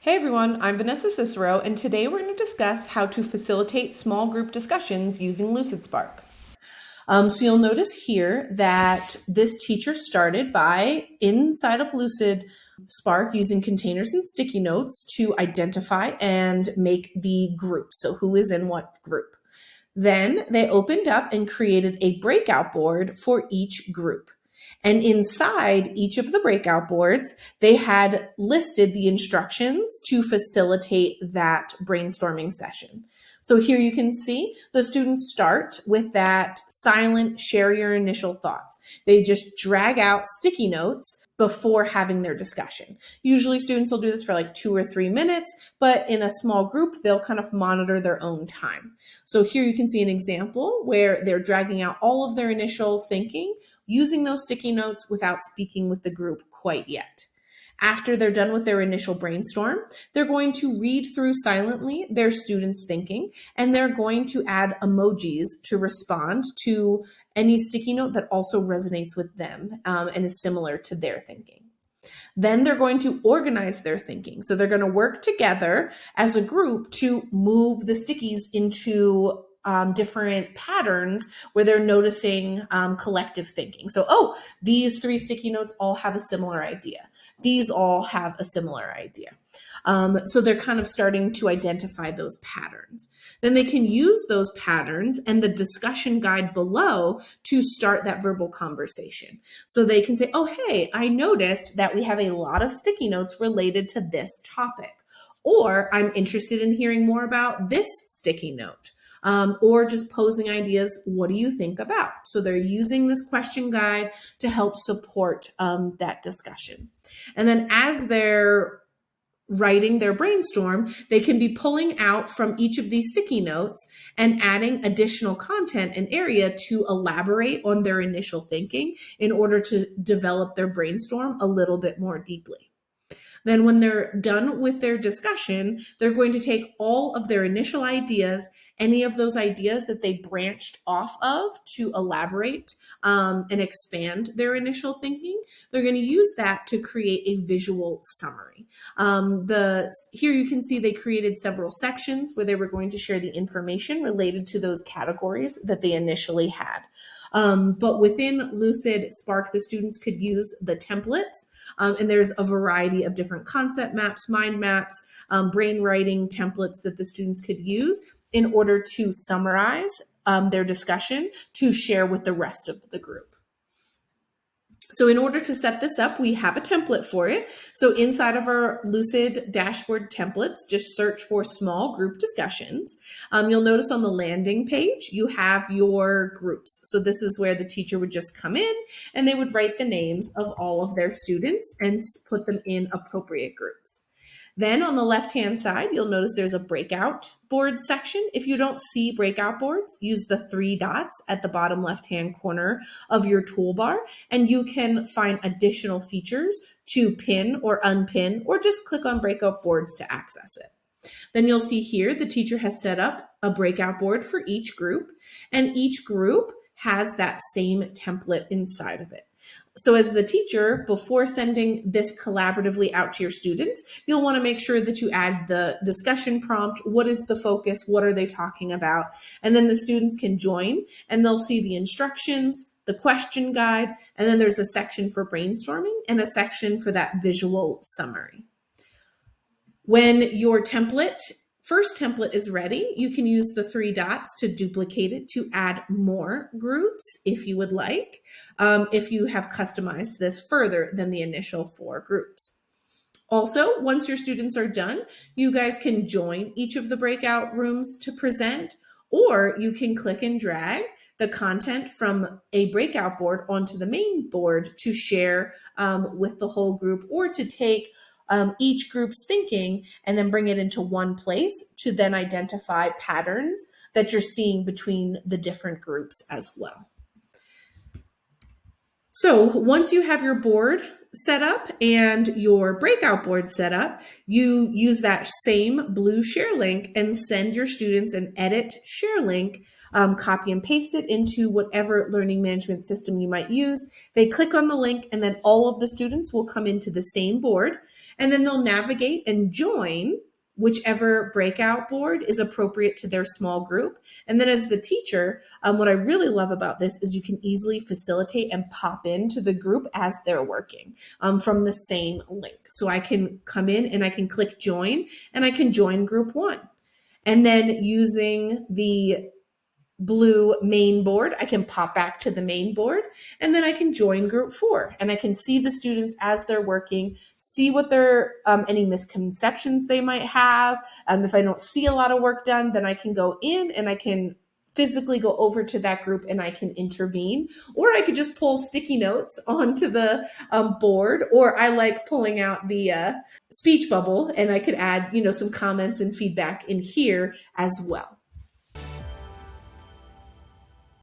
Hey everyone, I'm Vanessa Cicero, and today we're going to discuss how to facilitate small group discussions using Lucidspark. So you'll notice here that this teacher started by, inside of Lucidspark, using containers and sticky notes to identify and make the group. So who is in what group? Then they opened up and created a breakout board for each group. And inside each of the breakout boards, they had listed the instructions to facilitate that brainstorming session. So here you can see the students start with that silent share your initial thoughts. They just drag out sticky notes before having their discussion. Usually students will do this for like 2 or 3 minutes, but in a small group, they'll kind of monitor their own time. So here you can see an example where they're dragging out all of their initial thinking using those sticky notes without speaking with the group quite yet. After they're done with their initial brainstorm, they're going to read through silently their students' thinking, and they're going to add emojis to respond to any sticky note that also resonates with them and is similar to their thinking. Then they're going to organize their thinking. So they're going to work together as a group to move the stickies into different patterns where they're noticing collective thinking. So, these 3 sticky notes all have a similar idea. These all have a similar idea. So they're kind of starting to identify those patterns. Then they can use those patterns and the discussion guide below to start that verbal conversation. So they can say, oh, hey, I noticed that we have a lot of sticky notes related to this topic. Or I'm interested in hearing more about this sticky note. Or just posing ideas, what do you think about? So they're using this question guide to help support that discussion. And then as they're writing their brainstorm, they can be pulling out from each of these sticky notes and adding additional content and area to elaborate on their initial thinking in order to develop their brainstorm a little bit more deeply. Then when they're done with their discussion, they're going to take all of their initial ideas, any of those ideas that they branched off of to elaborate and expand their initial thinking. They're going to use that to create a visual summary. Here you can see they created several sections where they were going to share the information related to those categories that they initially had. But within Lucidspark, the students could use the templates. And there's a variety of different concept maps, mind maps, brain writing templates that the students could use in order to summarize their discussion to share with the rest of the group. So in order to set this up, we have a template for it. So inside of our Lucid dashboard templates, just search for small group discussions. You'll notice on the landing page, you have your groups. So this is where the teacher would just come in and they would write the names of all of their students and put them in appropriate groups. Then on the left-hand side, you'll notice there's a breakout board section. If you don't see breakout boards, use the 3 dots at the bottom left-hand corner of your toolbar, and you can find additional features to pin or unpin, or just click on breakout boards to access it. Then you'll see here the teacher has set up a breakout board for each group, and each group has that same template inside of it. So as the teacher, before sending this collaboratively out to your students, you'll want to make sure that you add the discussion prompt. What is the focus? What are they talking about? And then the students can join and they'll see the instructions, the question guide, and then there's a section for brainstorming and a section for that visual summary. When your first template is ready, you can use the 3 dots to duplicate it to add more groups if you would like, if you have customized this further than the initial 4 groups. Also, once your students are done, you guys can join each of the breakout rooms to present, or you can click and drag the content from a breakout board onto the main board to share with the whole group, or to take each group's thinking and then bring it into one place to then identify patterns that you're seeing between the different groups as well. So once you have your board set up and your breakout board set up, you use that same blue share link and send your students an edit share link copy and paste it into whatever learning management system you might use. They click on the link, and then all of the students will come into the same board, and then they'll navigate and join whichever breakout board is appropriate to their small group. And then as the teacher, what I really love about this is you can easily facilitate and pop into the group as they're working from the same link. So I can come in and I can click join, and I can join group one. And then using the blue main board, I can pop back to the main board, and then I can join group four, and I can see the students as they're working, see what their any misconceptions they might have. If I don't see a lot of work done, then I can go in and I can physically go over to that group and I can intervene, or I could just pull sticky notes onto the board, or I like pulling out the speech bubble, and I could add some comments and feedback in here as well.